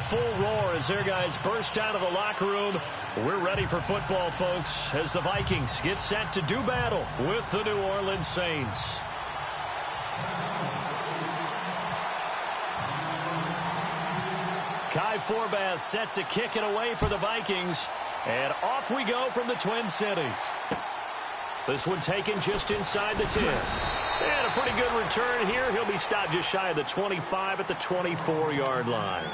full roar as their guys burst out of the locker room. We're ready for football, folks, as the Vikings get set to do battle with the New Orleans Saints. Kai Forbath set to kick it away for the Vikings. And off we go from the Twin Cities. This one taken just inside the 10. And a pretty good return here. He'll be stopped just shy of the 25 at the 24-yard line.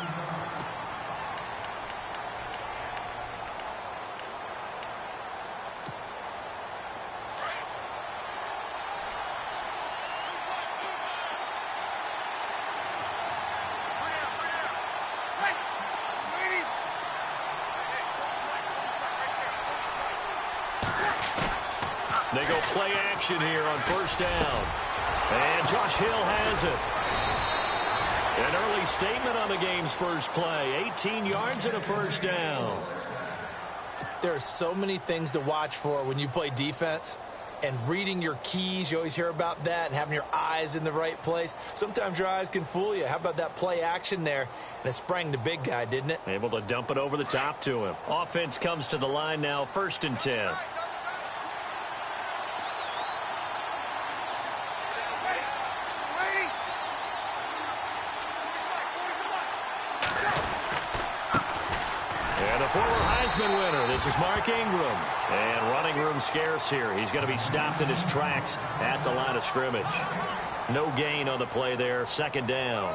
They go play action here on first down. And Josh Hill has it. An early statement on the game's first play. 18 yards and a first down. There are so many things to watch for when you play defense. And reading your keys, you always hear about that, and having your eyes in the right place. Sometimes your eyes can fool you. How about that play action there? And it sprang the big guy, didn't it? Able to dump it over the top to him. Offense comes to the line now, 1st and 10. And the former Heisman winner, this is Mark Ingram. And running room scarce here. He's going to be stopped in his tracks at the line of scrimmage. No gain on the play there, 2nd down.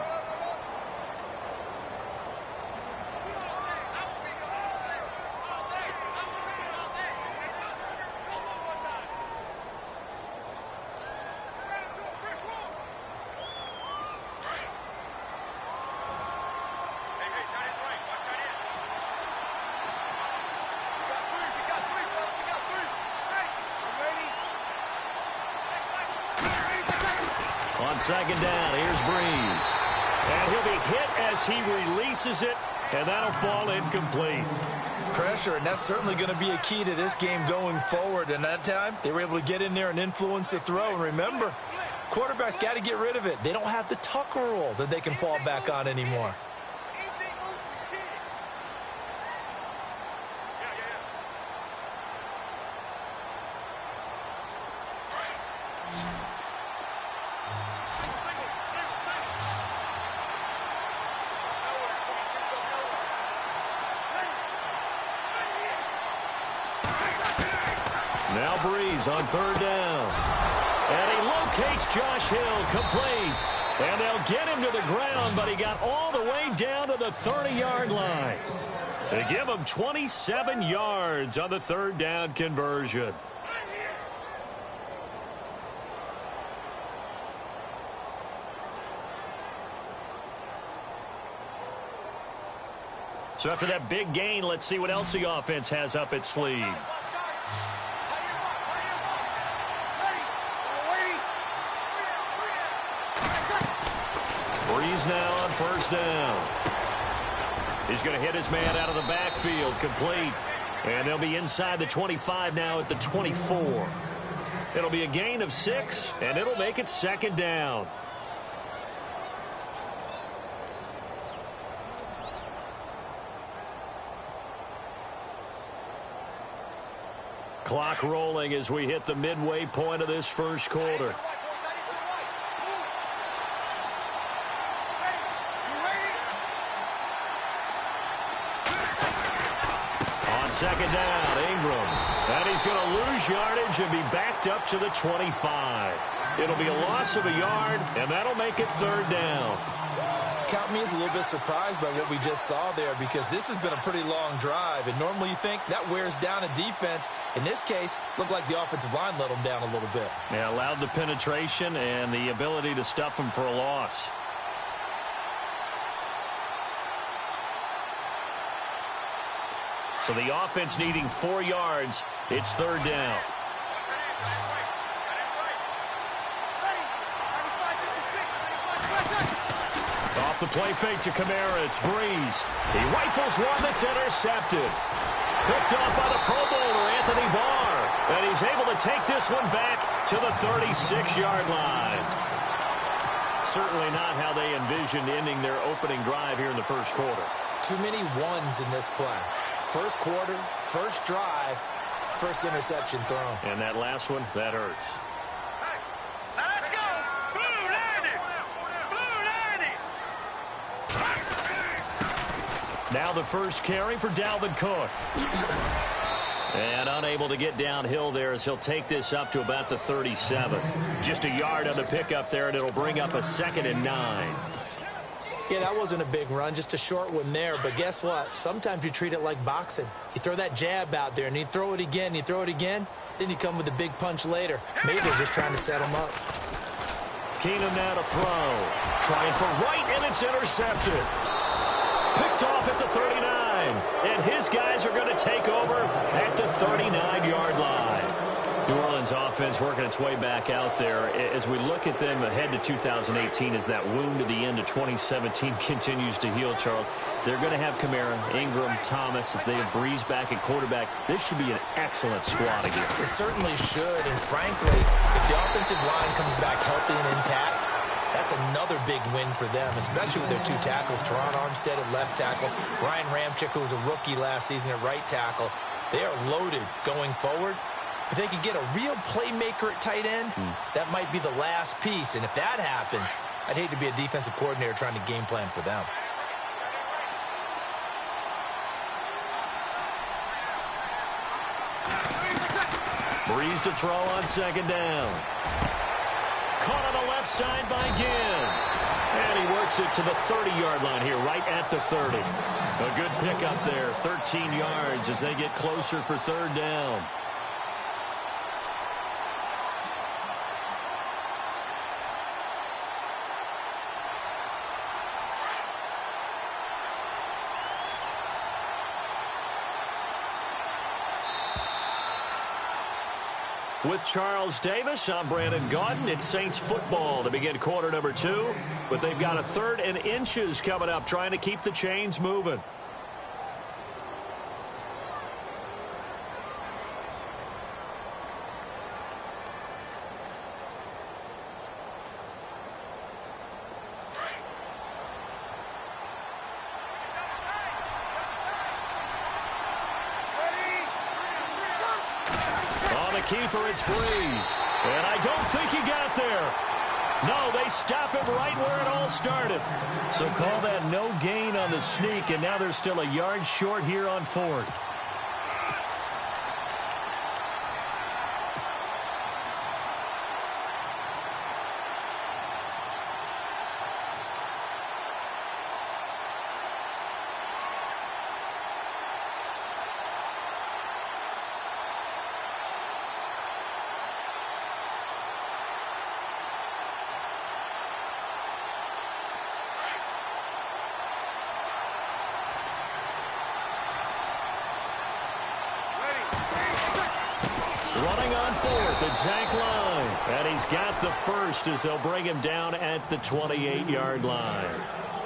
On 2nd down, here's Breeze. And he'll be hit as he releases it, and that'll fall incomplete. Pressure, and that's certainly going to be a key to this game going forward. And that time, they were able to get in there and influence the throw. And remember, quarterbacks got to get rid of it. They don't have the Tucker rule that they can fall back on anymore. Now Breeze on 3rd down. And he locates Josh Hill complete. And they'll get him to the ground, but he got all the way down to the 30-yard line. They give him 27 yards on the 3rd down conversion. So after that big gain, let's see what else the offense has up its sleeve. Breeze now on 1st down. He's going to hit his man out of the backfield, complete. And they'll be inside the 25 now at the 24. It'll be a gain of 6, and it'll make it 2nd down. Clock rolling as we hit the midway point of this first quarter. On 2nd down, Ingram. And he's going to lose yardage and be backed up to the 25. It'll be a loss of a yard, and that'll make it 3rd down. Count me as a little bit surprised by what we just saw there, because this has been a pretty long drive, and normally you think that wears down a defense. In this case, looked like the offensive line let them down a little bit. Yeah, allowed the penetration and the ability to stuff them for a loss. So the offense needing 4 yards. It's 3rd down. Off the play fake to Kamara. It's Breeze. He rifles one that's intercepted. Picked off by the Pro Bowler, Anthony Barr. And he's able to take this one back to the 36-yard line. Certainly not how they envisioned ending their opening drive here in the first quarter. too many ones in this play. First quarter, first drive, first interception thrown. And that last one, that hurts. Let's go! Blue 90! Blue 90! Now the first carry for Dalvin Cook. And unable to get downhill there as he'll take this up to about the 37. Just a yard on the pickup there, and it'll bring up a 2nd and 9. Yeah, that wasn't a big run, just a short one there. But guess what? Sometimes you treat it like boxing. You throw that jab out there, and you throw it again, you throw it again, then you come with a big punch later. Maybe they're just trying to set him up. Keenum now to throw. Trying for right, and it's intercepted. Picked off at the 39. And his guys are going to take over at the 39-yard line. New Orleans offense working its way back out there. As we look at them ahead to 2018, as that wound to the end of 2017 continues to heal, Charles, they're going to have Kamara, Ingram, Thomas. If they have Breeze back at quarterback, this should be an excellent squad again. It certainly should, and frankly, if the offensive line comes back healthy and intact, that's another big win for them, especially with their two tackles, Teron Armstead at left tackle, Ryan Ramczyk, who was a rookie last season at right tackle. They are loaded going forward. If they could get a real playmaker at tight end, that might be the last piece. And if that happens, I'd hate to be a defensive coordinator trying to game plan for them. Breeze to throw on 2nd down. Caught on the left side by Ginn. And he works it to the 30-yard line here, right at the 30. A good pickup there, 13 yards as they get closer for 3rd down. With Charles Davis, I'm Brandon Gaudin. It's Saints football to begin quarter number 2. But they've got a 3rd and inches coming up, trying to keep the chains moving. Keeper, it's Breeze. And I don't think he got there. No, they stop him right where it all started. So call that no gain on the sneak, and now they're still a yard short here on 4th. Running on 4th at Zach line. And he's got the first as they'll bring him down at the 28-yard line.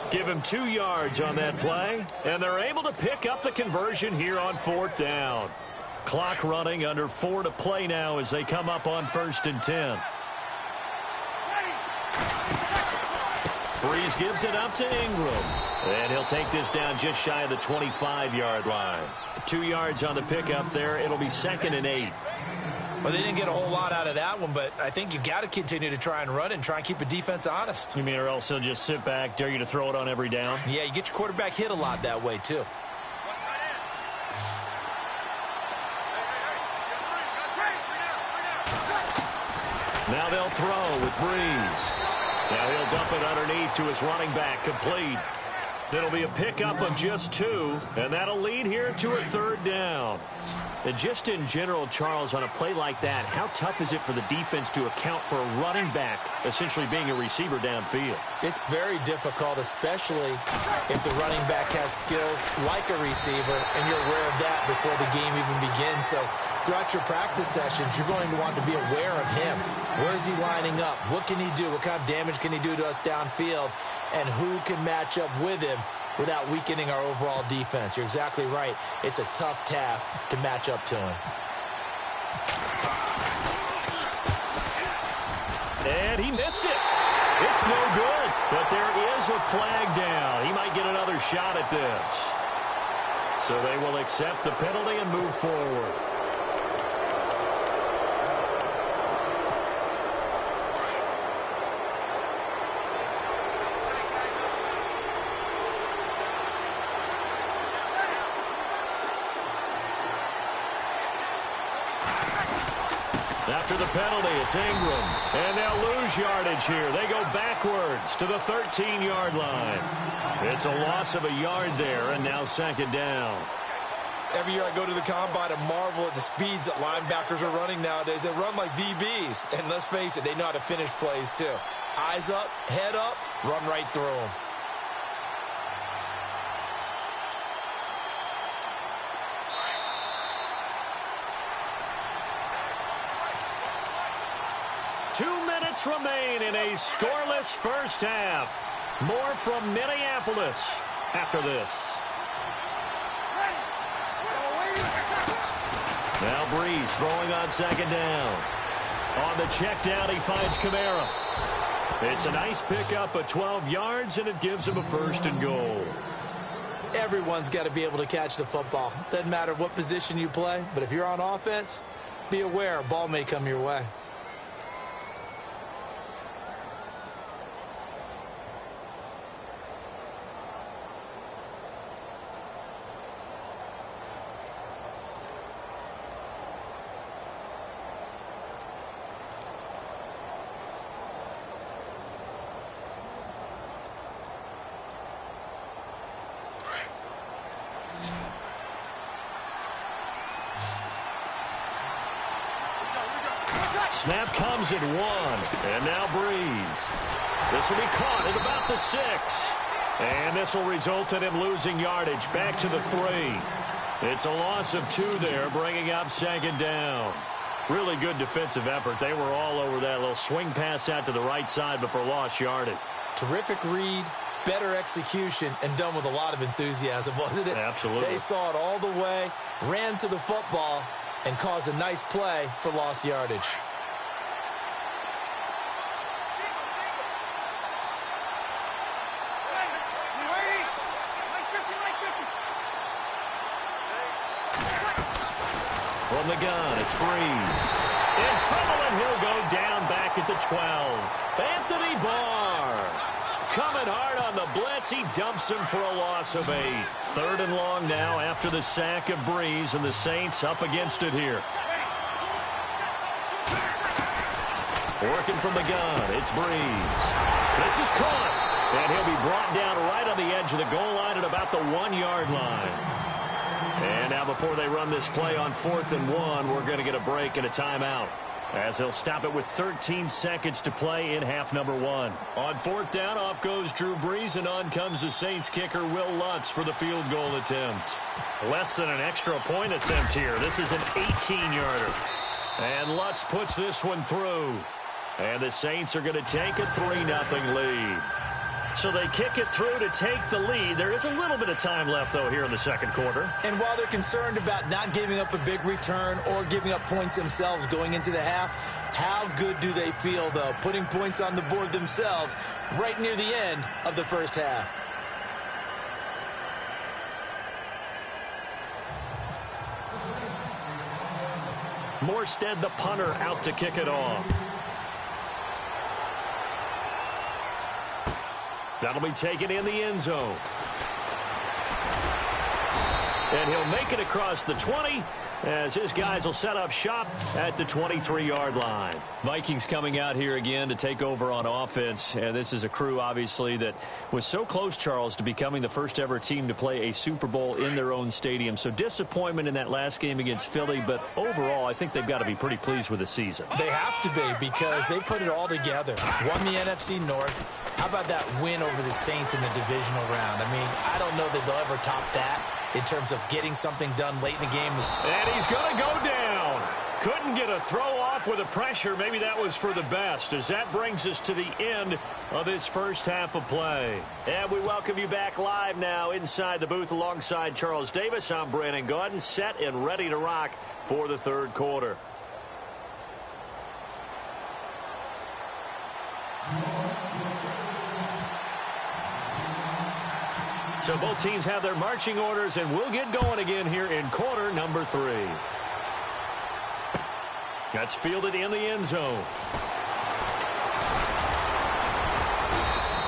Give him 2 yards on that play, and they're able to pick up the conversion here on 4th down. Clock running, under 4 to play now as they come up on 1st and 10. Breeze gives it up to Ingram. And he'll take this down just shy of the 25-yard line. 2 yards on the pickup there. It'll be 2nd and 8. Well, they didn't get a whole lot out of that one, but I think you've got to continue to try and run and try and keep the defense honest. You mean, or else they'll just sit back, dare you to throw it on every down? Yeah, you get your quarterback hit a lot that way, too. Now they'll throw with Breeze. Now he'll dump it underneath to his running back, complete. It'll be a pickup of just 2, and that'll lead here to a 3rd down. And just in general, Charles, on a play like that, how tough is it for the defense to account for a running back essentially being a receiver downfield? It's very difficult, especially if the running back has skills like a receiver, and you're aware of that before the game even begins. So throughout your practice sessions, you're going to want to be aware of him. Where is he lining up? What can he do? What kind of damage can he do to us downfield? And who can match up with him without weakening our overall defense? You're exactly right. It's a tough task to match up to him. And he missed it. It's no good, but there is a flag down. He might get another shot at this. So they will accept the penalty and move forward. After the penalty, it's Ingram. And they'll lose yardage here. They go backwards to the 13-yard line. It's a loss of a yard there, and now second down. Every year I go to the combine and marvel at the speeds that linebackers are running nowadays. They run like DBs. And let's face it, they know how to finish plays too. Eyes up, head up, run right through them. Remain in a scoreless first half. More from Minneapolis after this. Now Breeze throwing on second down. On the check down, he finds Kamara. It's a nice pickup of 12 yards, and it gives him a first and goal. Everyone's got to be able to catch the football. Doesn't matter what position you play, but if you're on offense, be aware a ball may come your way. Snap comes at 1, and now Breeze. This will be caught at about the 6. And this will result in him losing yardage back to the 3. It's a loss of 2 there, bringing up second down. Really good defensive effort. They were all over that little swing pass out to the right side before lost yardage. Terrific read, better execution, and done with a lot of enthusiasm, wasn't it? Absolutely. They saw it all the way, ran to the football, and caused a nice play for lost yardage. From the gun, it's Breeze. In trouble, and he'll go down back at the 12. Anthony Barr coming hard on the blitz. He dumps him for a loss of 8. Third and long now after the sack of Breeze, and the Saints up against it here. Working from the gun, it's Breeze. This is caught, and he'll be brought down right on the edge of the goal line at about the 1-yard line. And now before they run this play on 4th and 1, we're going to get a break and a timeout, as they'll stop it with 13 seconds to play in half number 1. On 4th down, off goes Drew Brees, and on comes the Saints kicker Will Lutz for the field goal attempt. Less than an extra point attempt here. This is an 18-yarder. And Lutz puts this one through. And the Saints are going to take a 3-0 lead. So they kick it through to take the lead. There is a little bit of time left, though, here in the second quarter. And while they're concerned about not giving up a big return or giving up points themselves going into the half, how good do they feel, though, putting points on the board themselves right near the end of the first half? Morstead, the punter, out to kick it off. That'll be taken in the end zone. And he'll make it across the 20 as his guys will set up shop at the 23-yard line. Vikings coming out here again to take over on offense. And this is a crew, obviously, that was so close, Charles, to becoming the first-ever team to play a Super Bowl in their own stadium. So disappointment in that last game against Philly, but overall, I think they've got to be pretty pleased with the season. They have to be, because they put it all together. Won the NFC North. How about that win over the Saints in the divisional round? I mean, I don't know that they'll ever top that in terms of getting something done late in the game. And he's going to go down. Couldn't get a throw off with the pressure. Maybe that was for the best, as that brings us to the end of this first half of play. And we welcome you back live now inside the booth alongside Charles Davis. I'm Brandon Gaudin, set and ready to rock for the third quarter. So both teams have their marching orders, and we'll get going again here in quarter number 3. That's fielded in the end zone.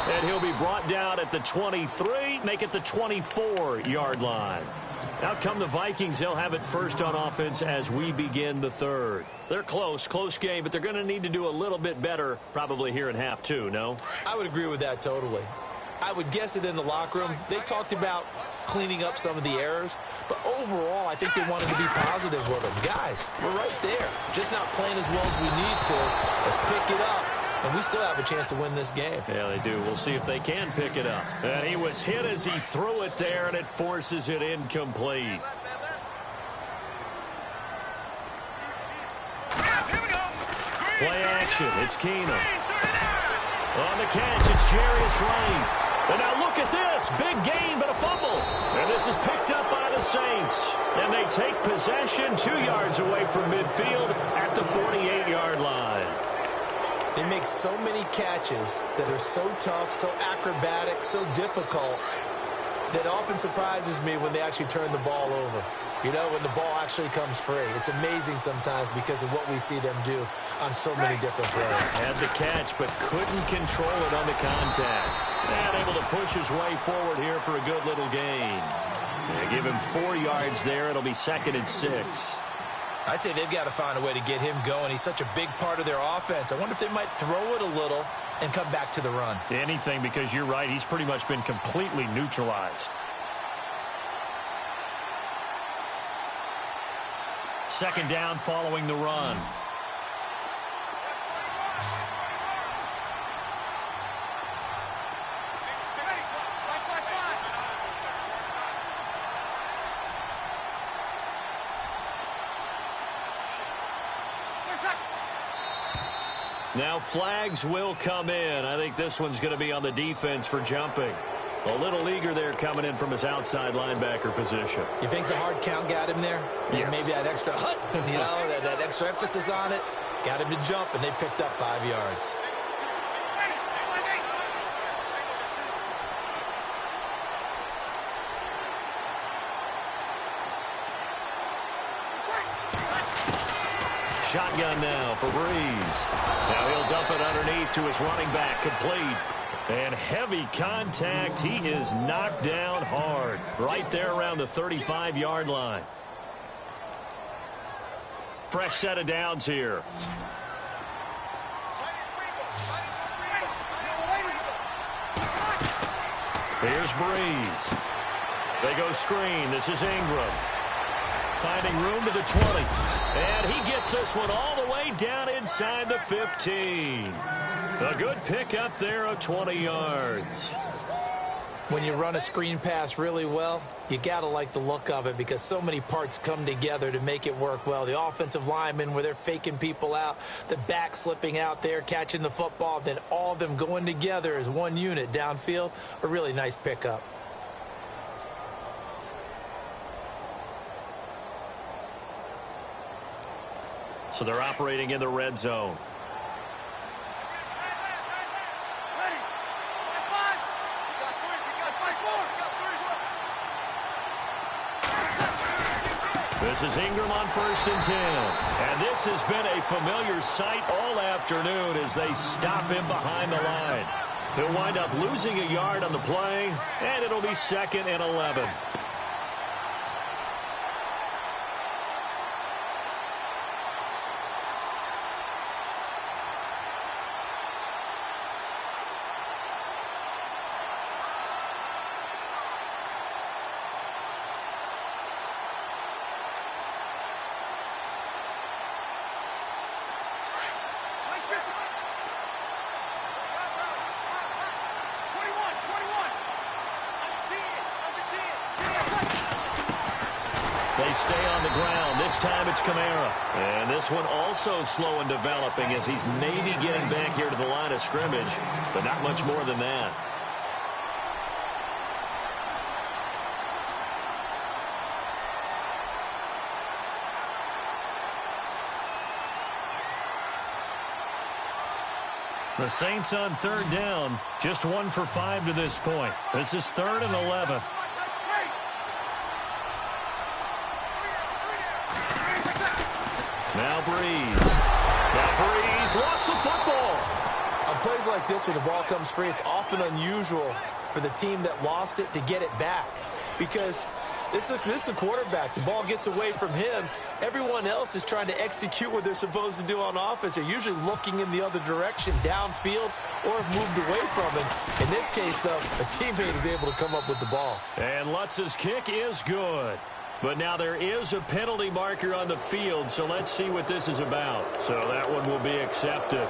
And he'll be brought down at the 23, make it the 24-yard line. Out come the Vikings. They'll have it first on offense as we begin the third. They're close game, but they're going to need to do a little bit better probably here in half 2, no? I would agree with that totally. I would guess it in the locker room. They talked about cleaning up some of the errors, but overall, I think they wanted to be positive with them. Guys, we're right there. Just not playing as well as we need to. Let's pick it up, and we still have a chance to win this game. Yeah, they do. We'll see if they can pick it up. And he was hit as he threw it there, and it forces it incomplete. Play action. It's Keenum. On the catch, it's Jarius Wright. And now look at this. Big gain, but a fumble. And this is picked up by the Saints. And they take possession 2 yards away from midfield at the 48-yard line. They make so many catches that are so tough, so acrobatic, so difficult, that often surprises me when they actually turn the ball over. You know, when the ball actually comes free. It's amazing sometimes because of what we see them do on so many different plays. Had the catch, but couldn't control it on the contact. And able to push his way forward here for a good little gain. They give him 4 yards there. It'll be 2nd and 6. I'd say they've got to find a way to get him going. He's such a big part of their offense. I wonder if they might throw it a little and come back to the run. Anything, because you're right. He's pretty much been completely neutralized. 2nd down following the run. Now flags will come in. I think this one's going to be on the defense for jumping. A little eager there coming in from his outside linebacker position. You think the hard count got him there? Yes. Maybe that extra hut, you know, that extra emphasis on it, got him to jump, and they picked up 5 yards. Shotgun now for Breeze. Now he'll dump it underneath to his running back, complete. And heavy contact. He is knocked down hard. Right there around the 35-yard line. Fresh set of downs here. Here's Breeze. They go screen. This is Ingram. Finding room to the 20. And he gets this one all the way down inside the 15. A good pickup there of 20 yards. When you run a screen pass really well, you got to like the look of it because so many parts come together to make it work well. The offensive linemen, where they're faking people out, the back slipping out there, catching the football, then all of them going together as one unit downfield, a really nice pickup. So they're operating in the red zone. This is Ingram on 1st and 10. And this has been a familiar sight all afternoon as they stop him behind the line. He'll wind up losing a yard on the play, and it'll be 2nd and 11. They stay on the ground. This time it's Kamara. And this one also slow in developing as he's maybe getting back here to the line of scrimmage, but not much more than that. The Saints on third down, just 1 for 5 to this point. This is 3rd and 11. Now Breeze. Lost the football. On plays like this, when the ball comes free, it's often unusual for the team that lost it to get it back. Because this is the quarterback. The ball gets away from him. Everyone else is trying to execute what they're supposed to do on offense. They're usually looking in the other direction, downfield, or have moved away from him. In this case, though, a teammate is able to come up with the ball. And Lutz's kick is good. But now there is a penalty marker on the field, so let's see what this is about. So that one will be accepted.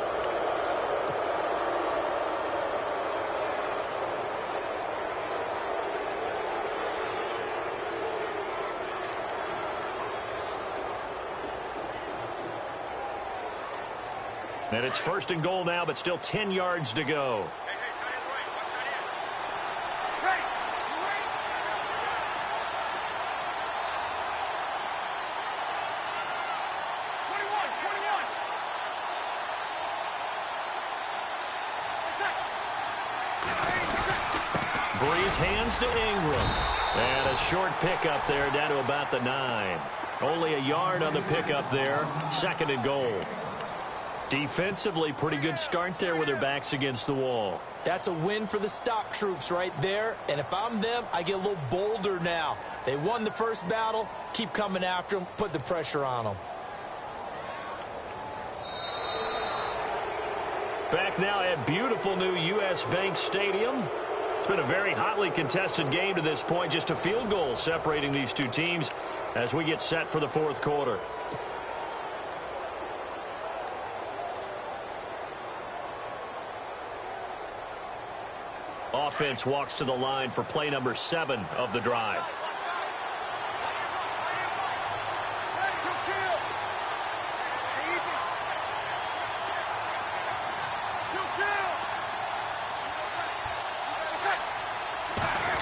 And it's 1st and goal now, but still 10 yards to go. Breeze hands to Ingram. And a short pickup there down to about the 9. Only a yard on the pickup there. 2nd and goal. Defensively, pretty good start there with their backs against the wall. That's a win for the stop troops right there. And if I'm them, I get a little bolder now. They won the first battle. Keep coming after them. Put the pressure on them. Back now at beautiful new U.S. Bank Stadium. It's been a very hotly contested game to this point. Just a field goal separating these two teams as we get set for the 4th quarter. Offense walks to the line for play number 7 of the drive.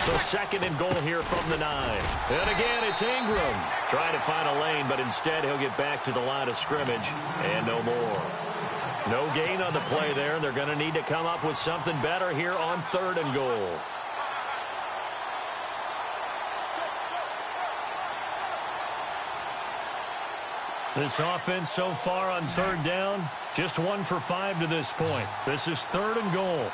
So 2nd and goal here from the 9. And again, it's Ingram trying to find a lane, but instead he'll get back to the line of scrimmage and no more. No gain on the play there. They're going to need to come up with something better here on 3rd and goal. This offense so far on 3rd down, just 1 for 5 to this point. This is 3rd and goal.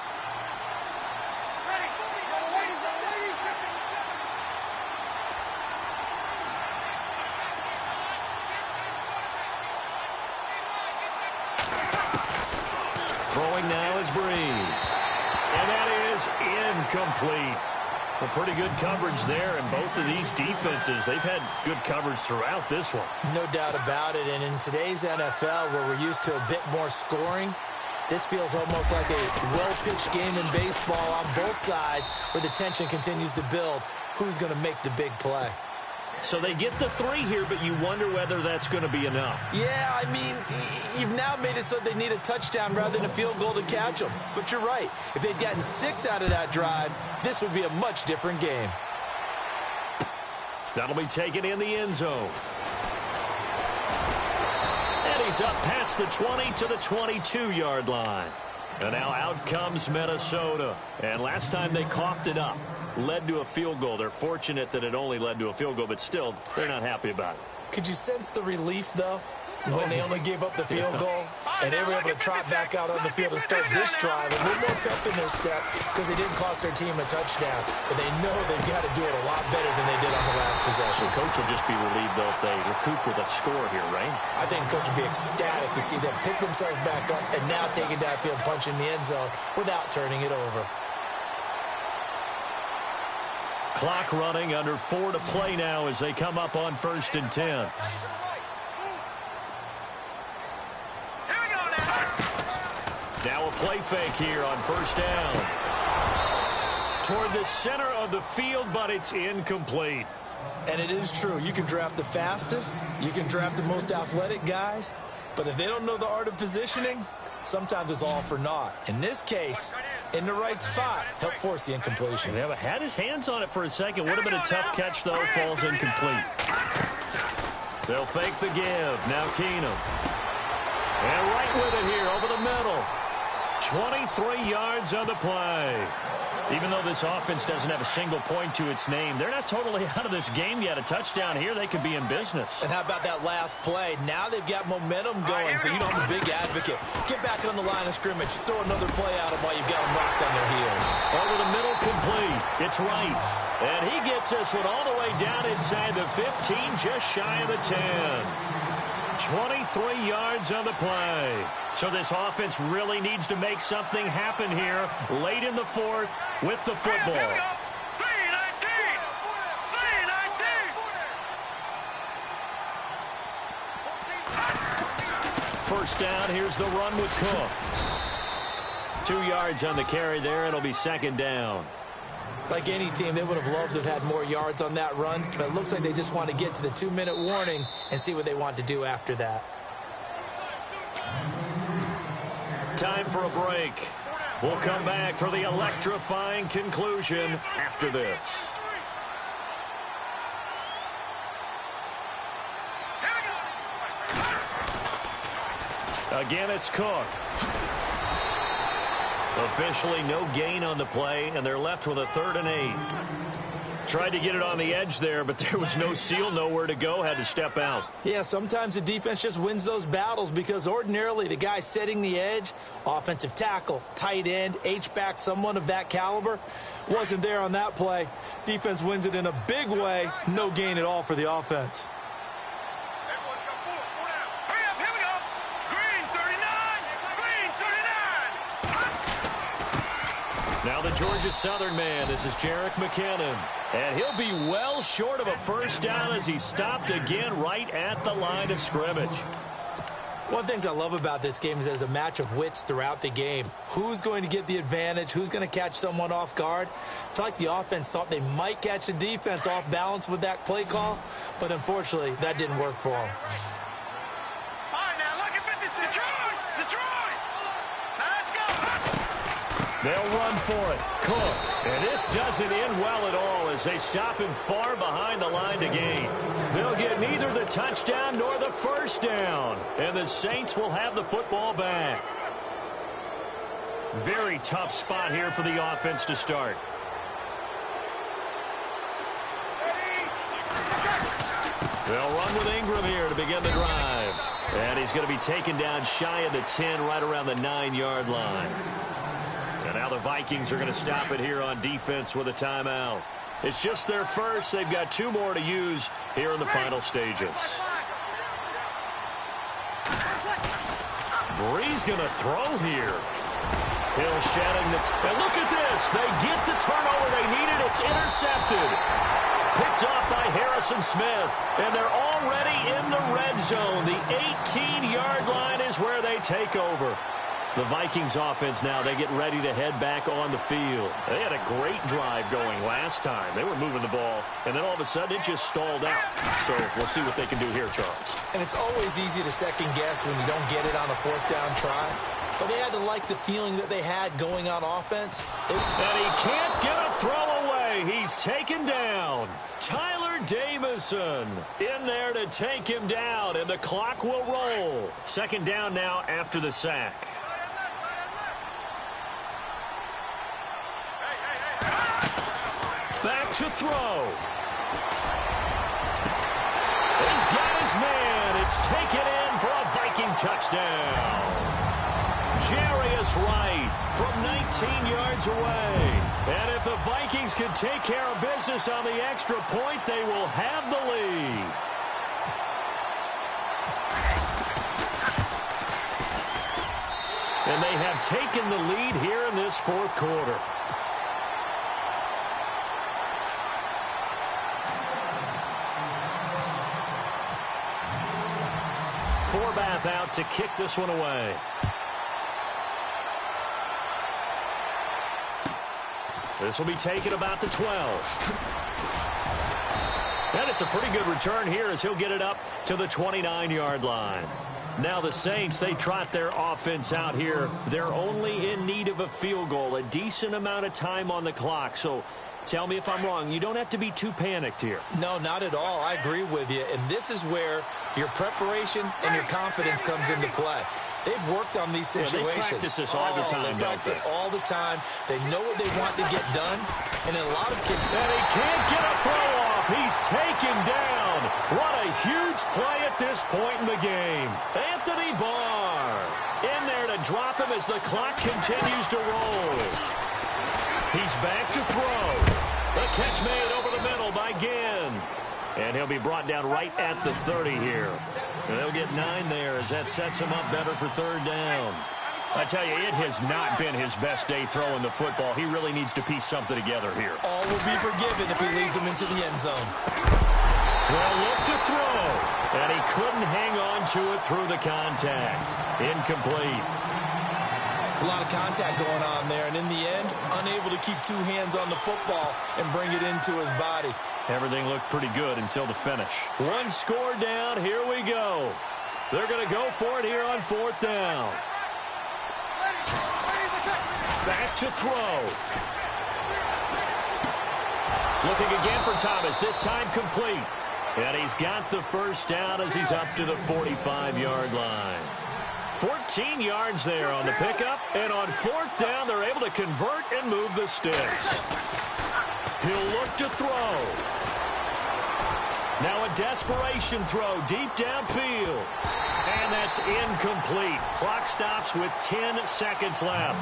Throwing now is Breeze. And that is incomplete. Well, pretty good coverage there, and both of these defenses, they've had good coverage throughout this one. No doubt about it, and in today's NFL, where we're used to a bit more scoring, this feels almost like a well-pitched game in baseball on both sides, where the tension continues to build. Who's going to make the big play? So they get the 3 here, but you wonder whether that's going to be enough. Yeah, I mean, you've now made it so they need a touchdown rather than a field goal to catch them. But you're right. If they'd gotten 6 out of that drive, this would be a much different game. That'll be taken in the end zone. And he's up past the 20 to the 22-yard line. And now out comes Minnesota. And last time they coughed it up, led to a field goal. They're fortunate that it only led to a field goal, but still, they're not happy about it. Could you sense the relief, though, when they only gave up the field goal? And they were able to trot back out on the field and start this drive. A little more pep in their step because they didn't cost their team a touchdown. But they know they've got to do it a lot better than they did on the last possession. The coach will just be relieved, though, if they recoup with a score here, right? I think the coach will be ecstatic to see them pick themselves back up and now take it downfield, punch in the end zone without turning it over. Clock running, under 4 to play now as they come up on 1st and 10. Now a play fake here on 1st down. Toward the center of the field, but it's incomplete. And it is true. You can draft the fastest. You can draft the most athletic guys. But if they don't know the art of positioning, sometimes it's all for naught. In this case, in the right spot, help force the incompletion. Yeah, but had his hands on it for a second. Would have been a tough catch, though. Falls incomplete. They'll fake the give. Now Keenum. And right with it here over the middle. 23 yards on the play. Even though this offense doesn't have a single point to its name, they're not totally out of this game yet. A touchdown here, they could be in business. And how about that last play? Now they've got momentum going, so you know I'm a big advocate. Get back on the line of scrimmage. Throw another play at them while you've got them locked on their heels. Over the middle, complete. It's right. And he gets this one all the way down inside the 15, just shy of the 10. 23 yards on the play. So this offense really needs to make something happen here late in the fourth with the football. Here we go. 3-19. First down, here's the run with Cook. 2 yards on the carry there. It'll be second down. Like any team, they would have loved to have had more yards on that run, but it looks like they just want to get to the 2-minute warning and see what they want to do after that. Time for a break. We'll come back for the electrifying conclusion after this. Again, it's Cook. Officially no gain on the play, and they're left with a 3rd and 8. Tried to get it on the edge there, but there was no seal, nowhere to go, had to step out. Yeah, sometimes the defense just wins those battles because ordinarily the guy setting the edge, offensive tackle, tight end, H-back, someone of that caliber, wasn't there on that play. Defense wins it in a big way, no gain at all for the offense. Now the Georgia Southern man, this is Jerick McKinnon. And he'll be well short of a first down as he stopped again right at the line of scrimmage. One of the things I love about this game is there's a match of wits throughout the game. Who's going to get the advantage? Who's going to catch someone off guard? I feel like the offense thought they might catch the defense off balance with that play call, but unfortunately that didn't work for them. They'll run for it. Cook. And this doesn't end well at all as they stop him far behind the line to gain. They'll get neither the touchdown nor the first down. And the Saints will have the football back. Very tough spot here for the offense to start. They'll run with Ingram here to begin the drive. And he's going to be taken down shy of the 10, right around the 9-yard line. And now the Vikings are going to stop it here on defense with a timeout. It's just their first. They've got 2 more to use here in the final stages. Bree's going to throw here. Hill shedding the... And look at this. They get the turnover they needed. It's intercepted. Picked off by Harrison Smith. And they're already in the red zone. The 18-yard line is where they take over. The Vikings offense now, they get ready to head back on the field. They had a great drive going last time. They were moving the ball, and then all of a sudden it just stalled out. So we'll see what they can do here, Charles. And it's always easy to second guess when you don't get it on a 4th down try. But they had to like the feeling that they had going on offense. And he can't get a throw away. He's taken down. Tyler Davison in there to take him down, and the clock will roll. Second down now after the sack. Back to throw. He's got his man. It's taken in for a Viking touchdown. Jarius Wright from 19 yards away. And if the Vikings can take care of business on the extra point, they will have the lead. And they have taken the lead here in this 4th quarter. Forbath out to kick this one away. This will be taken about the 12. And it's a pretty good return here as he'll get it up to the 29-yard line. Now the Saints, they trot their offense out here. They're only in need of a field goal, a decent amount of time on the clock. So tell me if I'm wrong. You don't have to be too panicked here. No, not at all. I agree with you. And this is where your preparation and your confidence comes into play. They've worked on these situations. They practice this all the time, They practice it all the time. They know what they want to get done. And in a lot of cases... And he can't get a throw off. He's taken down. What a huge play at this point in the game. Anthony Barr in there to drop him as the clock continues to roll. He's back to throw. The catch made over the middle by Ginn. And he'll be brought down right at the 30 here. And they'll get 9 there as that sets him up better for third down. I tell you, it has not been his best day throwing the football. He really needs to piece something together here. All will be forgiven if he leads them into the end zone. Well, look to throw. And he couldn't hang on to it through the contact. Incomplete. It's a lot of contact going on there, and in the end, unable to keep 2 hands on the football and bring it into his body. Everything looked pretty good until the finish. 1 score down. Here we go. They're going to go for it here on 4th down. Back to throw. Looking again for Thomas, this time complete. And he's got the first down as he's up to the 45-yard line. 14 yards there on the pickup, and on 4th down, they're able to convert and move the sticks. He'll look to throw. Now a desperation throw deep downfield. And that's incomplete. Clock stops with 10 seconds left.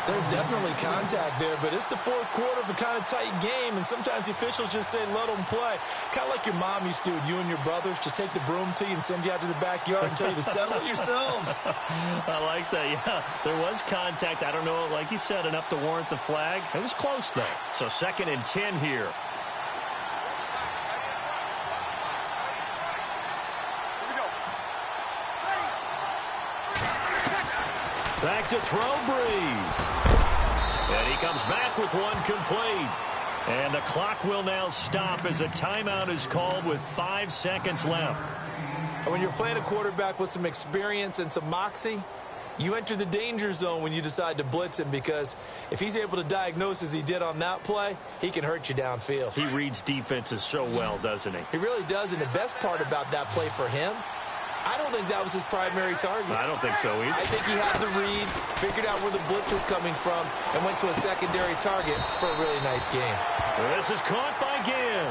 There's definitely contact there, but it's the 4th quarter of a kind of tight game, and sometimes the officials just say, let them play. Kind of like your mom used to with you and your brothers. Just take the broom to you and send you out to the backyard and tell you to settle it yourselves. I like that, yeah. There was contact. I don't know, like you said, enough to warrant the flag. It was close, though. So 2nd and 10 here. Back to throw, Breeze. And he comes back with 1 complete. And the clock will now stop as a timeout is called with 5 seconds left. And when you're playing a quarterback with some experience and some moxie, you enter the danger zone when you decide to blitz him, because if he's able to diagnose as he did on that play, he can hurt you downfield. He reads defenses so well, doesn't he? He really does, and the best part about that play for him, I don't think that was his primary target. I don't think so either. I think he had the read, figured out where the blitz was coming from, and went to a secondary target for a really nice game. This is caught by Ginn.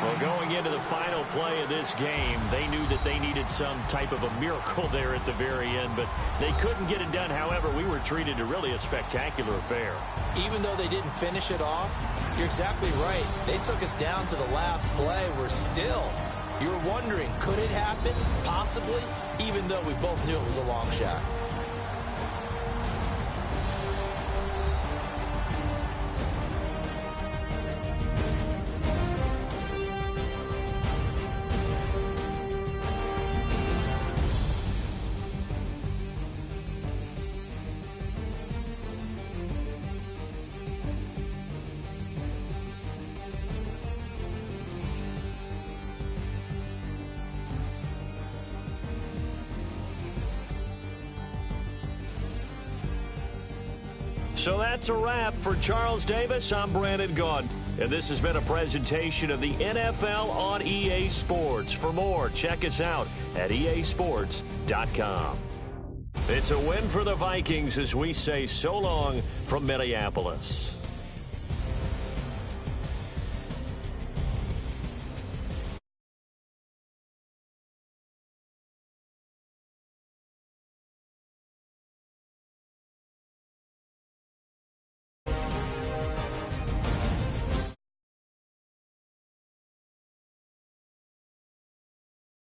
Well, going into the final play of this game, they knew that they needed some type of a miracle there at the very end, but they couldn't get it done. However, we were treated to really a spectacular affair. Even though they didn't finish it off, you're exactly right. They took us down to the last play. We're still... You're wondering, could it happen? Possibly, even though we both knew it was a long shot. So that's a wrap for Charles Davis. I'm Brandon Gaudin, and this has been a presentation of the NFL on EA Sports. For more, check us out at easports.com. It's a win for the Vikings as we say so long from Minneapolis.